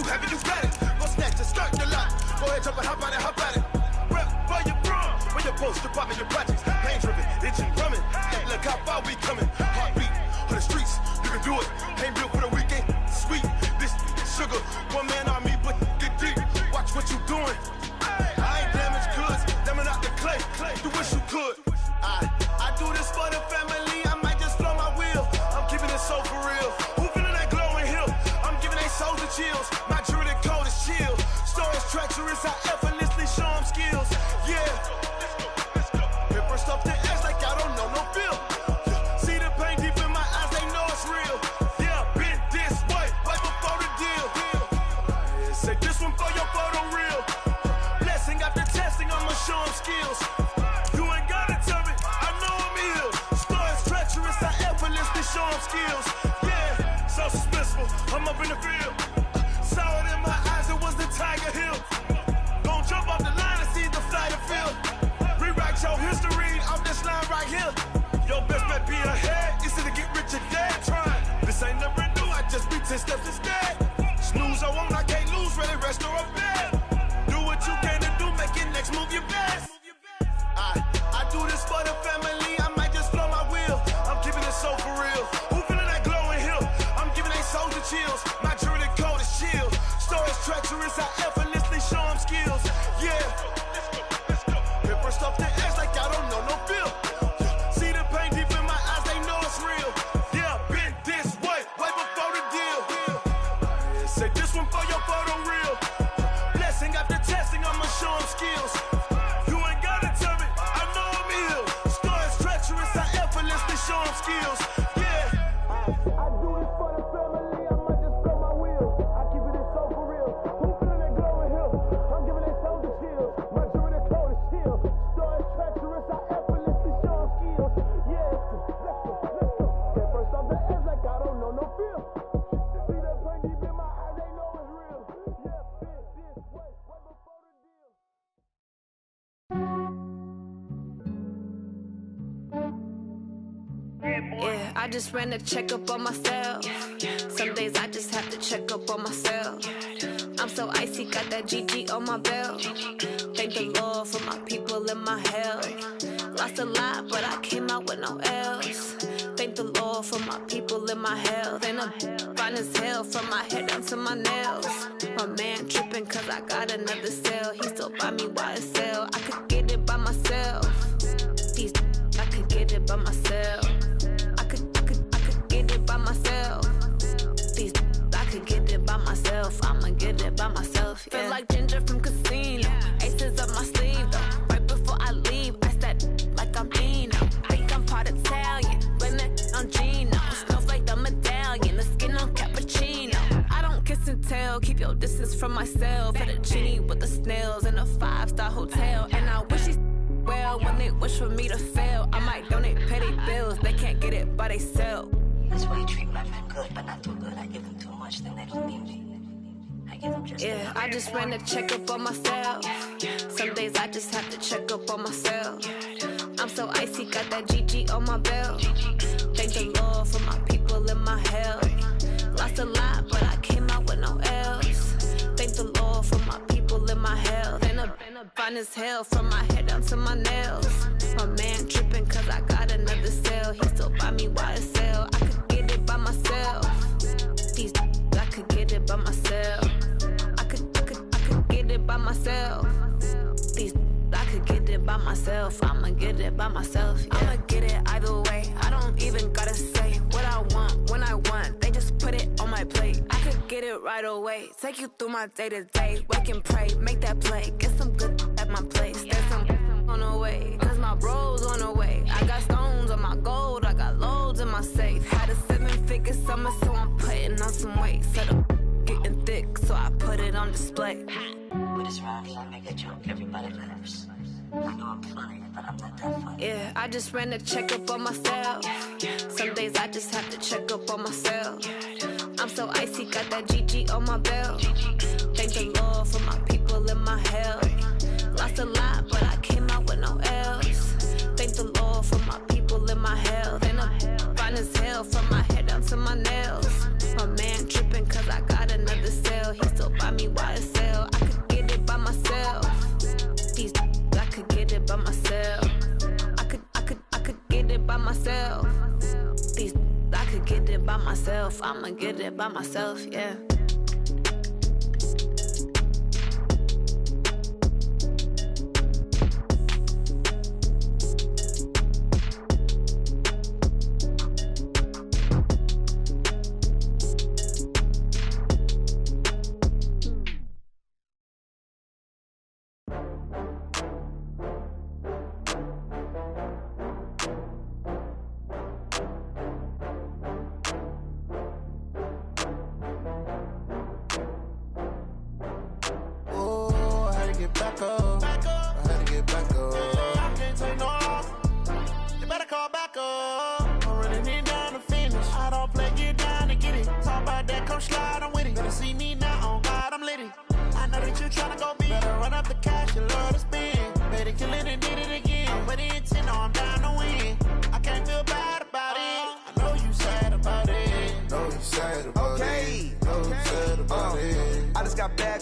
E: too heavy, you got it. Go snatch it, skirt the lot. Go ahead, jump and hop on it, hop at it. Rep for your bra, for your post, your poppin', your projects. Pain driven, itching, drumming. Hey, look how far we coming. Heartbeat on the streets, you can do it. Ain't built for the weekend, sweet. This sugar, one man army, but get deep. Watch what you doing. I ain't damaged goods, damn it out the clay. You wish you could. I do this for the family. I might just flow my wheel. I'm keeping it so for real. Who feeling that glowing hill? I'm giving they souls the chills. My jewelry code is chill. Stories treacherous, I effortlessly show them skills. Yeah. It burst off the edge like I don't know no feel. See the pain deep in my eyes, they know it's real. Yeah, been this way, right before the deal. Say this one for your photo real. Blessing after testing, I'ma show them skills. You ain't gotta tell me, I know I'm ill. Stories treacherous, I effortlessly show them skills. Yeah, so suspenseful, I'm up in the field. Saw it in my eyes, it was the Tiger Hill. Gon' jump off the line and see the flight of field. Rewrite your history off this line right here. Your best bet be ahead, easy to get rich or dead trying. This ain't never new, I just be 10 steps instead. Snooze I won't, I can't lose, ready, rest or a bed. Do what you can to do, make it next move your best. I do this for the family, I might just flow my wheel. I'm keeping it so for real. Who feeling that glowing hill? I'm giving they souls the chills. My jewelry code is chill. Stories treacherous, I effortlessly show them skills. Yeah. It burst off the edge like I don't know no feel. See the pain deep in my eyes, they know it's real. Yeah, been this way, way before the deal. Say this one for your photo real. Blessing after testing, I'ma show them skills. You ain't gotta tell me, I know I'm ill. Stories treacherous, I effortlessly show them skills. Yeah. I do this for the family, I might just blow my wheel. I keep it so for real. Who feeling that glowing hill? I'm giving they souls the chills. My jewelry code is chill. Stories treacherous, I effortlessly show them skills. Yeah, let's go. Get first off the edge like I don't know no feel. See that pain deep in my eyes, they know it's real. Yeah, been this way, right before the deal.
F: Yeah, I just ran a checkup on myself. Some days I just have to check up on myself. I'm so icy, got that GG on my belt. Thank the Lord for my people and my health. Lost a lot, but I came out with no else. Thank the Lord for my people and my health. And I'm fine as hell from my head down to my nails. My man tripping cause I got another cell. He still buy me YSL. I could get it by myself. These I could get it by myself. I could get it by myself. These I could get it by myself. I'ma get it by myself. Yeah. Feel like Ginger from Casino. Aces up my sleeve though. Right before I leave, I said like I'm Dino. Think I'm part Italian. Blame it on Gino. Snowflake the medallion. The skin on cappuccino. I don't kiss and tell. Keep your distance from myself. At a genie with the snails in a 5-star hotel. And I wish he's well when they wish for me to fail. I might donate petty bills. They can't get it by they sell.
G: That's why you treat my men good, but not too good. I give them too much, then they don't need me. I give them just
F: yeah, I just ran a checkup on myself. Some days I just have to check up on myself. I'm so icy, got that GG on my belt. Thank the Lord for my people and my health. Lost a lot, but I came out with no else. Thank the Lord for my people and my health. And I'm fine as hell from my head down to my nails. My man tripping cause I got another cell. He still buy me YSL. I could get it by myself. These I could get it by myself. I could get it by myself. These I could get it by myself. I'ma get it by myself. Yeah. I'ma get it either way. I don't even gotta say what I want when I want. They just put it on my plate. I could get it right away. Take you through my day to day. Wake and pray, make that play. Get some good at my place. There's some on the way, cause my bros on the way. I got stones on my gold. I got loads in my safe. Had a 7-figure summer, so I'm putting on some weight. Set up getting thick, so I put it on display.
G: With this round, I make a joke, everybody laughs. I know I'm funny, but I'm not that funny.
F: Yeah, I just ran a checkup on myself. Some days I just have to check up on myself. I'm so icy, got that GG on my belt. Thank the Lord for my people and my health. Lost a lot, but I came out with no else. Thank the Lord for my people and my health. And I'm fine as hell from my head down to my nails. My man tripping cause I got another cell. He still so buy me YSL. I could get it by myself. These I could get it by myself. I could get it by myself. These I could get it by myself. I'ma get it by myself, yeah.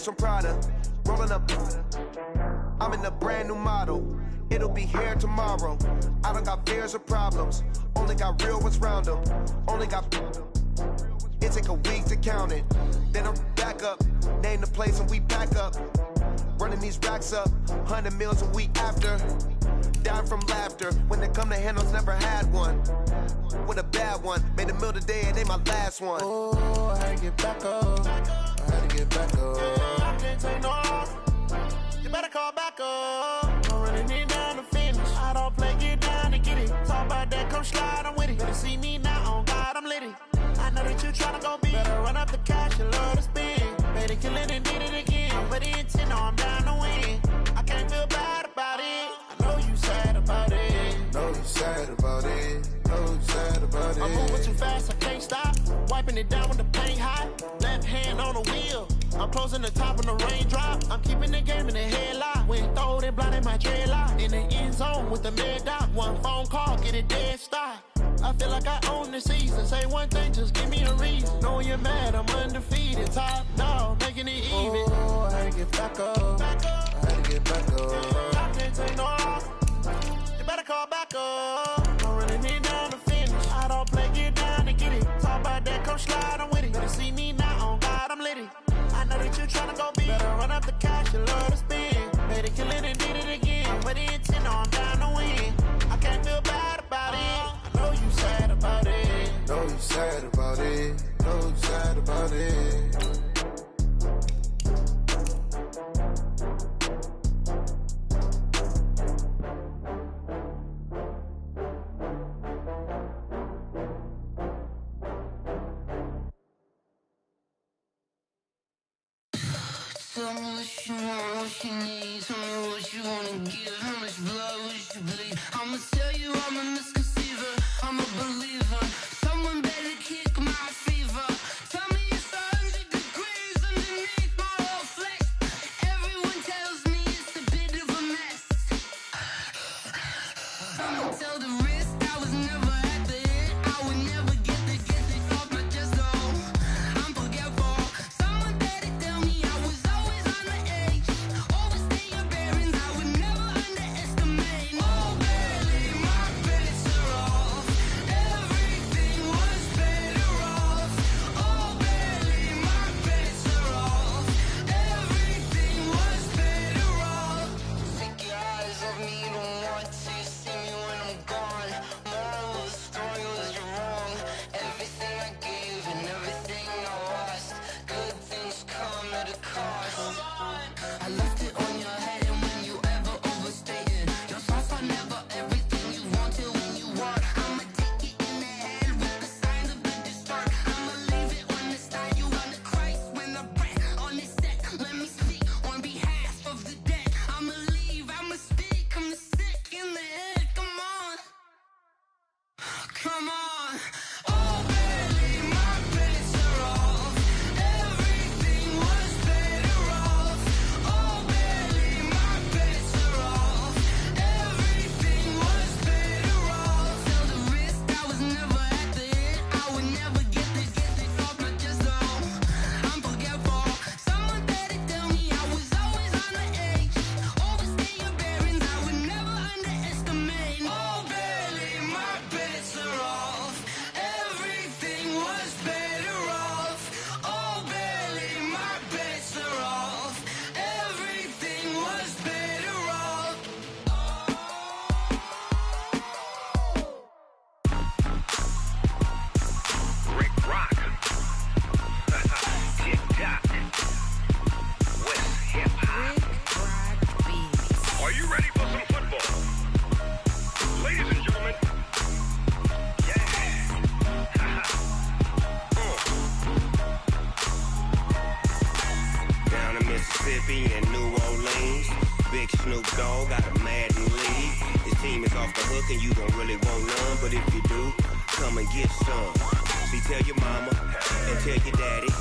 E: From Prada, rolling up. I'm in a brand new model. It'll be here tomorrow. I don't got fears or problems. Only got real ones round them. Only got. It take a week to count it. Then I'm back up. Name the place and we pack up. Running these racks up. 100 meals a week after. Dying from laughter. When they come to handles, never had one. With a bad one. Made a meal today and ain't my last one. Oh, I had to get back up. I had to get back up. I can't take no loss. You better call back up. I'm running it down to finish. I don't play, get down to get it. Talk about that, come slide, I'm with it. Better see me now, on God, I'm litty. I know that you tryna go big. Better run up the cash, you love to spend. Better kill it and did it again. But the intent, no, I'm down to win. I can't feel bad about it. I know you sad about it. Know you sad about it. Know you sad about it. I'm moving too fast, I can't stop. Wiping it down with the paint hot. Left hand on the wheel. I'm closing the top on the raindrop. I'm keeping the game in the headlock. When throwed and blinded my dreadlock. In the end zone with the mid dot. One phone call, get it dead stop. I feel like I own the season. Say one thing, just give me a reason. Knowing you're mad, I'm undefeated. Top dog, making it even. Oh, I had to get back up. I had to get back up. I can't take no loss. You better call back up. I'm running it down to finish. I don't play, get down to get it. Talk about that, come slide, I'm with it. Better see me now, on God, I'm litty. I know that you tryna go big. Better run up the cash, you love to spend. Better kill it and did it again. But the intent, no, I'm down to win. I can't feel bad about it. I know you sad about it. Know you sad about it. Know you sad about it.
H: Tell me what you want, what you need. Tell me what you wanna give. How much blood would you bleed? I'ma tell you I'm a misconceiver. I'm a believer. Someone better kick my fever. Tell me it's 100 degrees underneath my whole flesh. Everyone tells me it's a bit of a mess. I'ma tell the risk I was never at the hit. I would never get it off my chest though. I'm forgetful. Someone better tell me I was always on the edge. Overstay your bearings, I would never underestimate. Oh baby, my bets are off. Everything was better off. Oh baby, my bets are off. Everything was better off. Take your eyes off me, you don't want to see me when I'm gone. Moral of the story was you're wrong. Everything I gave and everything I lost. Good things come at a cost. I left it on your head and when you ever overstated. Your thoughts are never everything you wanted when you want. I'ma take it in the head with the signs of the disturbed. I'ma leave it on the side. You on the Christ when the breath on this set. Let me speak on behalf of the dead. I'ma leave, I'ma speak. I'm the sick in the head. Come on. Come on. Oh baby, my bets are off. Everything was better off. Oh
E: Mississippi and New Orleans. Big Snoop Dogg got a Madden league. His team is off the hook and you don't really want none, but if you do, come and get some. See, tell your mama and tell your daddy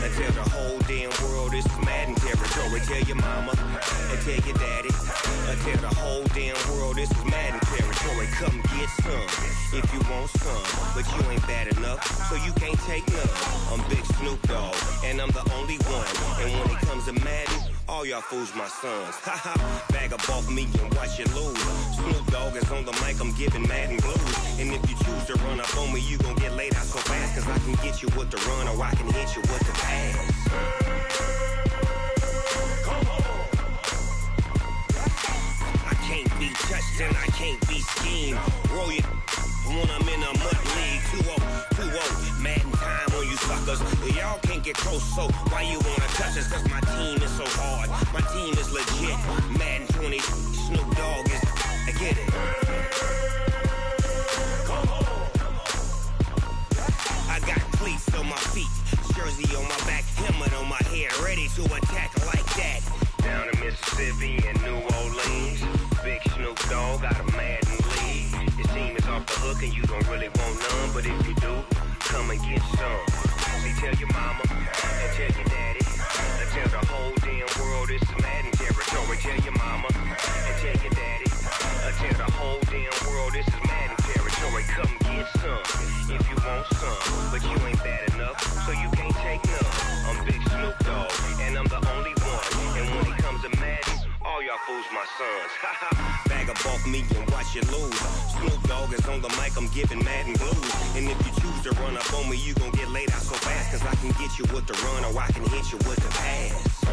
E: and tell the whole damn world this is Madden territory. Tell your mama and tell your daddy and tell the whole damn world this is Madden territory. Come get some if you want some, but you ain't bad enough, so you can't take none. I'm Big Snoop Dogg and I'm the only one, and when it comes to Madden, all y'all fools my sons. Haha, bag up off me and watch you lose. Snoop Dogg is on the mic, I'm giving Madden blues. And if you choose to run up on me, you gon' get laid out so fast, cause I can get you with the run or I can hit you with the pass. Come on. I can't be touched and I can't be schemed. Roll you when I'm in a mud league. 2-0, Madden time on you suckers. Y'all can't get close, so why you wanna touch us? Cause my team is so hard, my team is legit. Madden 20, Snoop Dogg is, I get it. Come on. I got cleats on my feet, jersey on my back, helmet on my head, ready to attack like that. Down in Mississippi and New Orleans, Big Snoop Dogg got a Madden league. His team is off the hook and you don't really want none, but if you do, come and get some. See, tell your mama and tell your daddy and tell the whole damn world this is Madden territory. Tell your mama and tell your daddy and tell the whole damn world this is Madden territory. Come get some if you want some, but you ain't bad enough, so you can't take none. I'm Big Snoop Dogg and I'm the only one, and when it comes to Madden, all y'all fools my sons. Haha, bag up off me and watch you lose. Snoop Dogg is on the mic, I'm giving Madden blues. And if you choose to run up on me, you gon' get laid out so fast, cause I can get you with the run or I can hit you with the pass.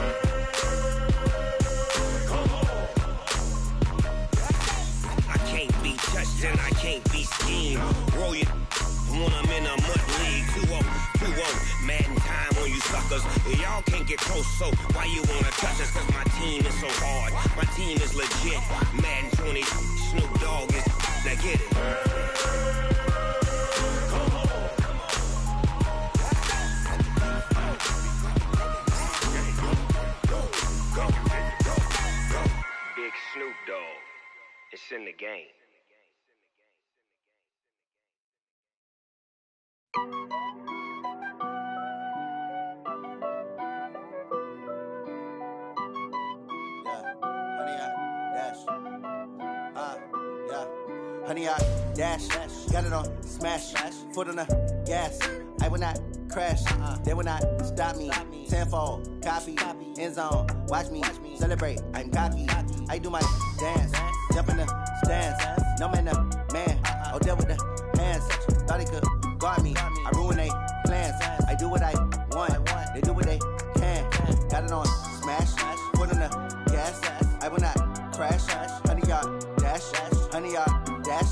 E: Come on. I can't be touched and I can't be schemed. Roll you when I'm in a mud league. 2-0, Madden time on you suckers. Y'all can't get close, so why you wanna touch us? Cause my team is so hard, my team is legit. Madden 20, Snoop Dogg is, now get it. Come on. Go. Big Snoop Dogg, it's in the game.
I: Honey, I dash, got it on smash, foot on the gas. I will not crash, they will not stop me. Tenfold, copy, end zone, watch me celebrate. I'm cocky, I do my dance, jump in the stands. No man, the man, oh, deal with the hands. Thought he could guard me, I ruin they plans. I do what I want, they do what they can. Got it on smash, foot on the gas. I will not crash, honey, y'all dash, honey, y'all dash,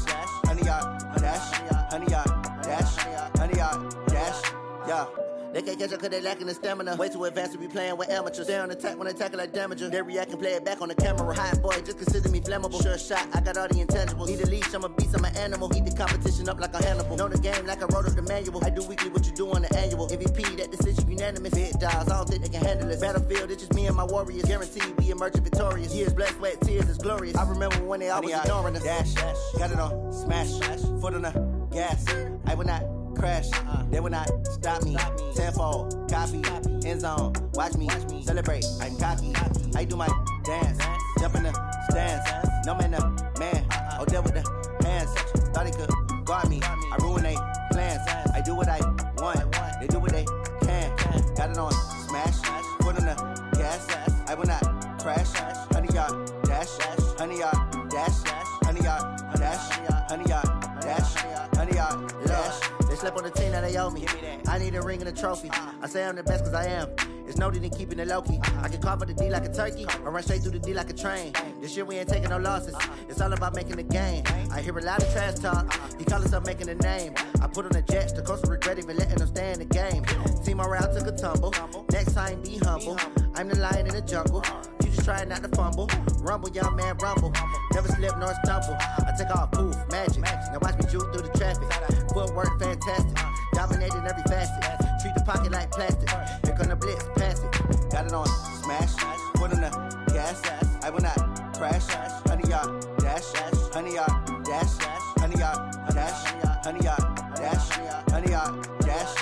I: honey, y'all dash, honey, y'all dash, honey, y'all dash, yeah. They can't catch up cause they lacking the stamina. Way too advanced to be playing with amateurs. Stay on attack when they tackle like damager. They react and play it back on the camera. Hot boy, just consider me flammable. Sure shot, I got all the intangibles. Need a leash, I'm a beast, I'm an animal. Heat the competition up like a Hannibal. Know the game like I wrote up the manual. I do weekly what you do on the annual. MVP, that decision unanimous. Big dogs, I don't think they can handle it. Battlefield, it's just me and my warriors. Guaranteed we emerging victorious. Years, blood, sweat, tears, it's glorious. I remember when they always ignoring us. Dash, got it on smash, foot on the gas. I will not crash, they will not stop me. Tenfold, copy, end zone, watch me celebrate. I'm cocky, I do my dance, jump in the stands. No man, the man, oh, deal with the hands. Thought he could guard me, I ruin they plans. I do what I want, they do what they can. Got it on smash, foot on the gas. I will not crash, honey, y'all dash, honey, y'all dash, honey, y'all dash, honey, y'all dash, honey, y'all dash. They slept on the team that they owe me. I need a ring and a trophy. I say I'm the best cause I am. It's no need in keeping it low key. I can carve for the D like a turkey, or run straight through the D like a train. This year we ain't taking no losses. It's all about making the game. I hear a lot of trash talk. He call himself making a name. I put on the jets. The coach will regret even letting them stay in the game. Team morale took a tumble. Next time be humble. I'm the lion in the jungle. You just trying not to fumble. Rumble, young man, rumble. Never slip nor stumble. I take off, poof, magic. Now watch me juke through the traffic. Footwork fantastic. Dominating every facet. Treat the pocket like plastic. Here come the blitz, pass it. Got it on smash, foot on the gas. I will not crash. 100 yard dash, 100 yard dash, 100 yard dash, 100 yard dash, 100 yard dash.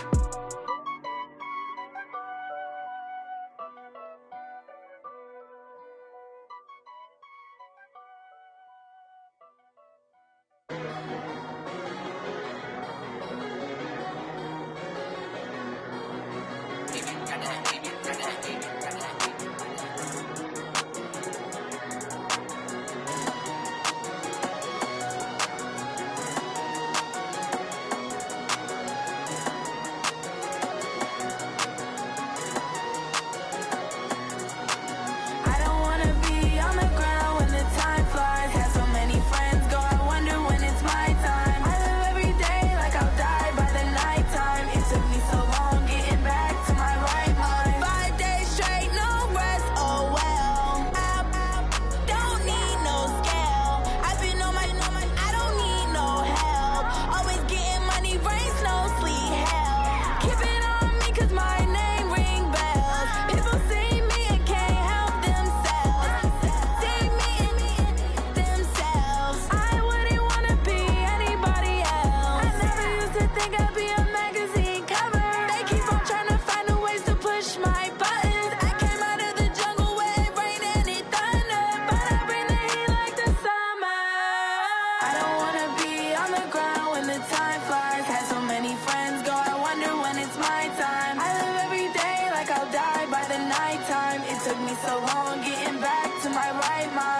H: Took me so long getting back to my right mind.